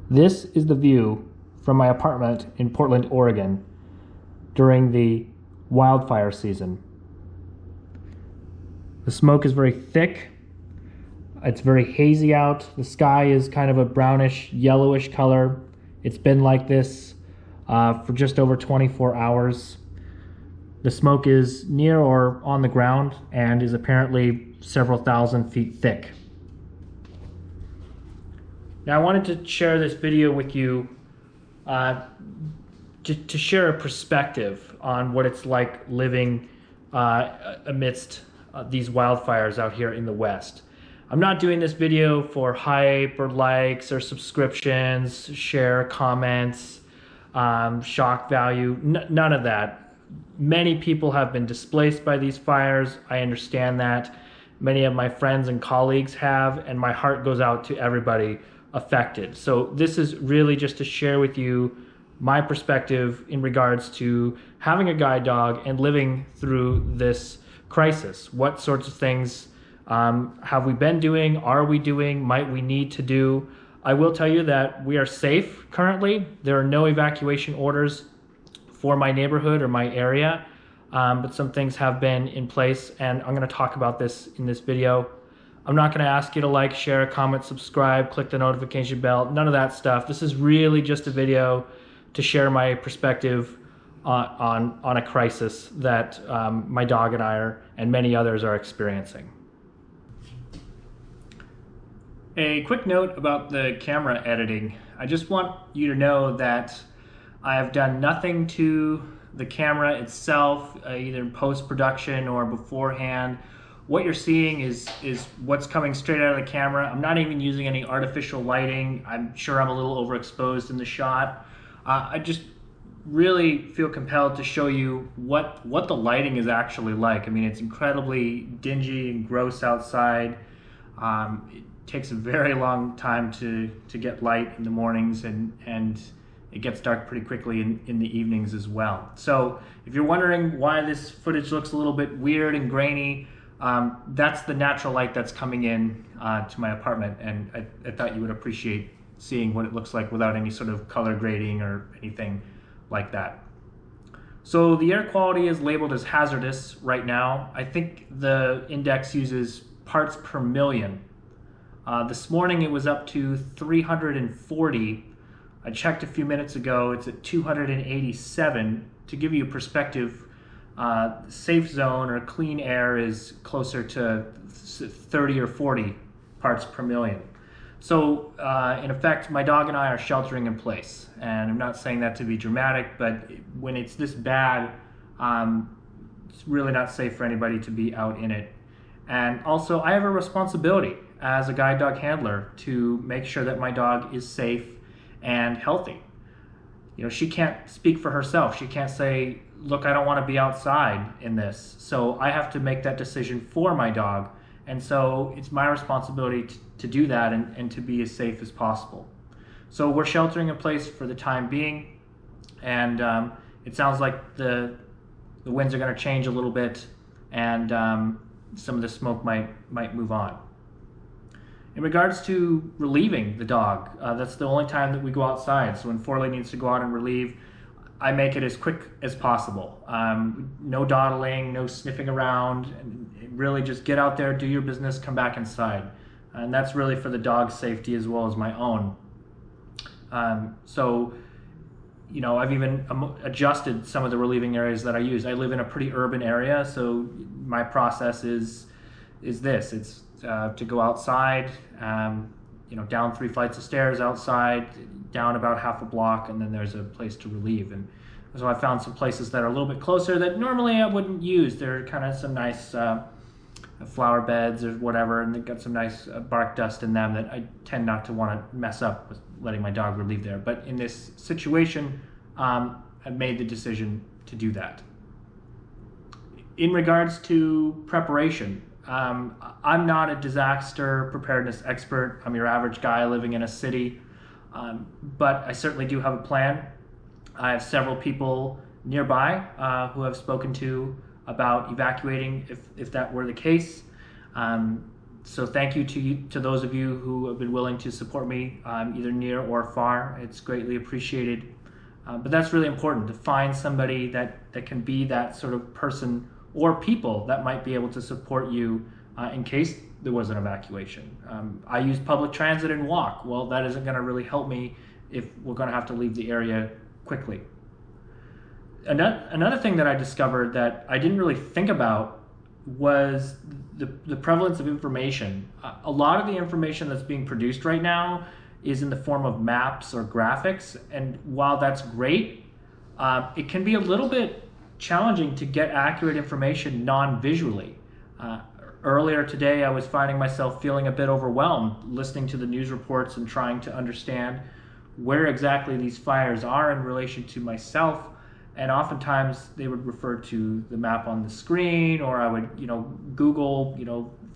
This is the view from my apartment in Portland, Oregon during the wildfire season. The smoke is very thick. It's very hazy out. The sky is kind of a brownish, yellowish color. It's been like this for just over 24 hours. The smoke is near or on the ground and is apparently several thousand feet thick. Now I wanted to share this video with you to share a perspective on what it's like living amidst these wildfires out here in the West. I'm not doing this video for hype or likes or subscriptions, share, comments, shock value, none of that. Many people have been displaced by these fires. I understand that. Many of my friends and colleagues have, and my heart goes out to everybody affected. So this is really just to share with you my perspective in regards to having a guide dog and living through this crisis. What sorts of things have we been doing? Are we doing? Might we need to do? I will tell you that we are safe currently. There are no evacuation orders for my neighborhood or my area, but some things have been in place, and I'm going to talk about this in this video. I'm not going to ask you to like, share, comment, subscribe, click the notification bell, none of that stuff. This is really just a video to share my perspective on a crisis that my dog and I and many others are experiencing. A quick note about the camera editing. I just want you to know that I have done nothing to the camera itself, either in post-production or beforehand. What you're seeing is what's coming straight out of the camera. I'm not even using any artificial lighting. I'm sure I'm a little overexposed in the shot. I just really feel compelled to show you what the lighting is actually like. I mean, it's incredibly dingy and gross outside. It takes a very long time to get light in the mornings, and it gets dark pretty quickly in the evenings as well. So if you're wondering why this footage looks a little bit weird and grainy, that's the natural light that's coming in to my apartment, and I thought you would appreciate seeing what it looks like without any sort of color grading or anything like that. So the air quality is labeled as hazardous right now. I think the index uses parts per million. This morning it was up to 340. I checked a few minutes ago, it's at 287. To give you a perspective, safe zone or clean air is closer to 30 or 40 parts per million. So in effect, my dog and I are sheltering in place. And I'm not saying that to be dramatic, but when it's this bad, it's really not safe for anybody to be out in it. And also, I have a responsibility as a guide dog handler to make sure that my dog is safe and healthy. You know, she can't speak for herself. She can't say, look, I don't want to be outside in this. So I have to make that decision for my dog. And so it's my responsibility to do that and to be as safe as possible. So we're sheltering in place for the time being. And it sounds like the winds are going to change a little bit, and some of the smoke might move on. In regards to relieving the dog, that's the only time that we go outside. So when Forley needs to go out and relieve, I make it as quick as possible. No dawdling, no sniffing around, and really just get out there, do your business, come back inside. And that's really for the dog's safety as well as my own. So, you know, I've even adjusted some of the relieving areas that I use. I live in a pretty urban area, so my process is this. It's to go outside, you know, down 3 flights of stairs outside, down about half a block, and then there's a place to relieve. And so I found some places that are a little bit closer that normally I wouldn't use. There are kind of some nice flower beds or whatever, and they've got some nice bark dust in them that I tend not to want to mess up with letting my dog relieve there. But in this situation, I've made the decision to do that. In regards to preparation, I'm not a disaster preparedness expert. I'm your average guy living in a city, but I certainly do have a plan. I have several people nearby who I've spoken to about evacuating if that were the case. So thank you to those of you who have been willing to support me, either near or far. It's greatly appreciated. But that's really important, to find somebody that can be that sort of person or people that might be able to support you in case there was an evacuation. I use public transit and walk. Well, that isn't going to really help me if we're going to have to leave the area quickly. Another thing that I discovered that I didn't really think about was the prevalence of information. A lot of the information that's being produced right now is in the form of maps or graphics, and while that's great, it can be a little bit challenging to get accurate information non-visually. Earlier today, I was finding myself feeling a bit overwhelmed listening to the news reports and trying to understand where exactly these fires are in relation to myself. And oftentimes they would refer to the map on the screen, or I would, Google,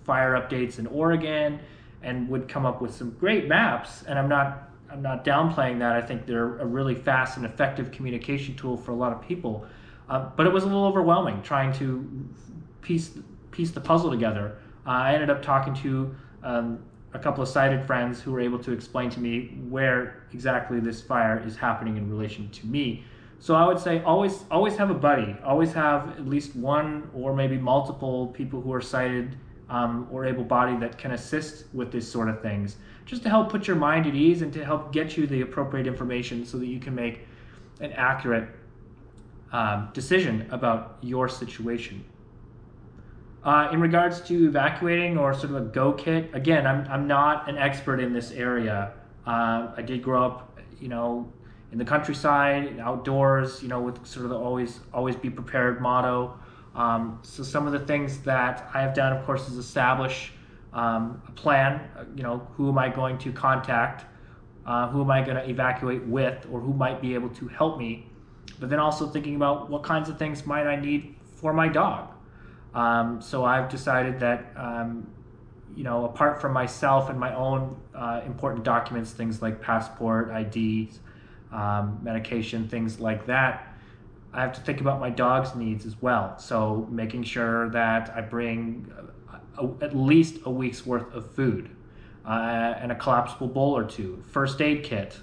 fire updates in Oregon, and would come up with some great maps. And I'm not downplaying that. I think they're a really fast and effective communication tool for a lot of people. But it was a little overwhelming trying to piece the puzzle together. I ended up talking to a couple of sighted friends who were able to explain to me where exactly this fire is happening in relation to me. So I would say always have a buddy. Always have at least one or maybe multiple people who are sighted or able-bodied that can assist with this sort of things, just to help put your mind at ease and to help get you the appropriate information so that you can make an accurate decision about your situation. In regards to evacuating or sort of a go kit, again, I'm not an expert in this area. I did grow up, in the countryside, outdoors, with sort of the always be prepared motto. So some of the things that I have done, of course, is establish a plan. Who am I going to contact? Who am I going to evacuate with, or who might be able to help me? But then also thinking about what kinds of things might I need for my dog. So I've decided that, apart from myself and my own important documents, things like passport, IDs, medication, things like that, I have to think about my dog's needs as well. So making sure that I bring at least a week's worth of food and a collapsible bowl or two, first aid kit,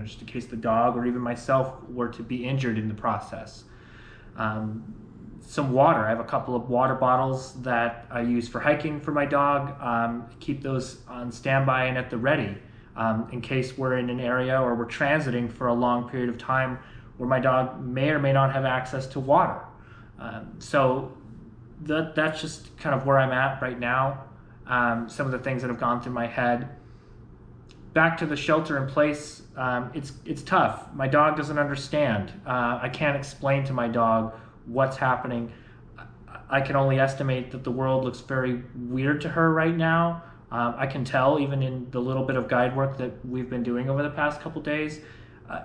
just in case the dog or even myself were to be injured in the process. Some water. I have a couple of water bottles that I use for hiking for my dog. Keep those on standby and at the ready in case we're in an area or we're transiting for a long period of time where my dog may or may not have access to water. So that's just kind of where I'm at right now. Some of the things that have gone through my head. Back to the shelter in place, it's tough. My dog doesn't understand. I can't explain to my dog what's happening. I can only estimate that the world looks very weird to her right now. I can tell even in the little bit of guide work that we've been doing over the past couple days,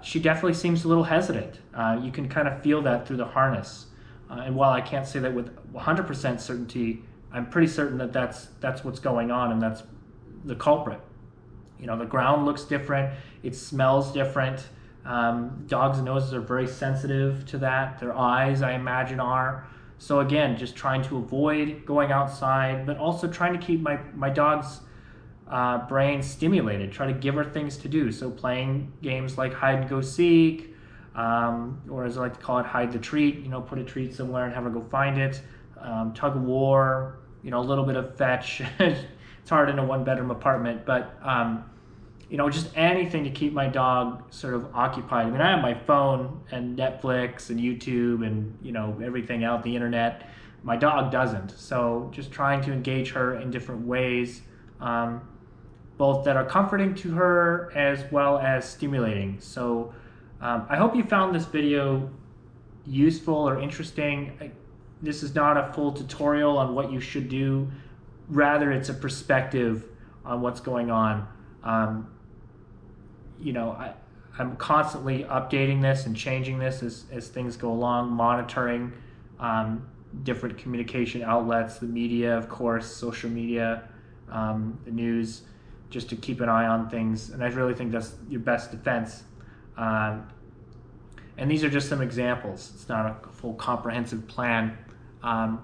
she definitely seems a little hesitant. You can kind of feel that through the harness. And while I can't say that with 100% certainty, I'm pretty certain that that's what's going on, and that's the culprit. The ground looks different. It smells different. Dogs' noses are very sensitive to that. Their eyes, I imagine, are. So again, just trying to avoid going outside, but also trying to keep my dog's brain stimulated, try to give her things to do. So playing games like hide and go seek, or as I like to call it, hide the treat, put a treat somewhere and have her go find it. Tug of war, a little bit of fetch. It's hard in a one-bedroom apartment, but just anything to keep my dog sort of occupied. I mean, I have my phone and Netflix and YouTube and, everything out, the internet. My dog doesn't. So just trying to engage her in different ways, both that are comforting to her as well as stimulating. So I hope you found this video useful or interesting. This is not a full tutorial on what you should do. Rather, it's a perspective on what's going on. I'm constantly updating this and changing this as things go along, monitoring different communication outlets, the media, of course, social media, the news, just to keep an eye on things. And I really think that's your best defense. And these are just some examples. It's not a full comprehensive plan.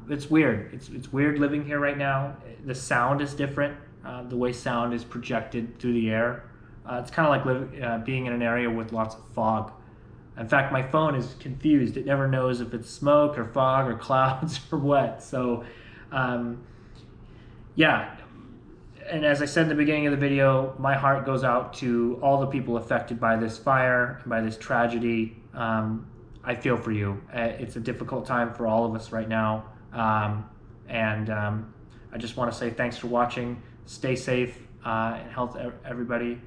It's weird. It's weird living here right now. The sound is different. The way sound is projected through the air. It's kind of like being in an area with lots of fog. In fact, my phone is confused. It never knows if it's smoke or fog or clouds or what. So, yeah. And as I said in the beginning of the video, my heart goes out to all the people affected by this fire and by this tragedy. I feel for you. It's a difficult time for all of us right now. I just want to say thanks for watching. Stay safe and health, everybody.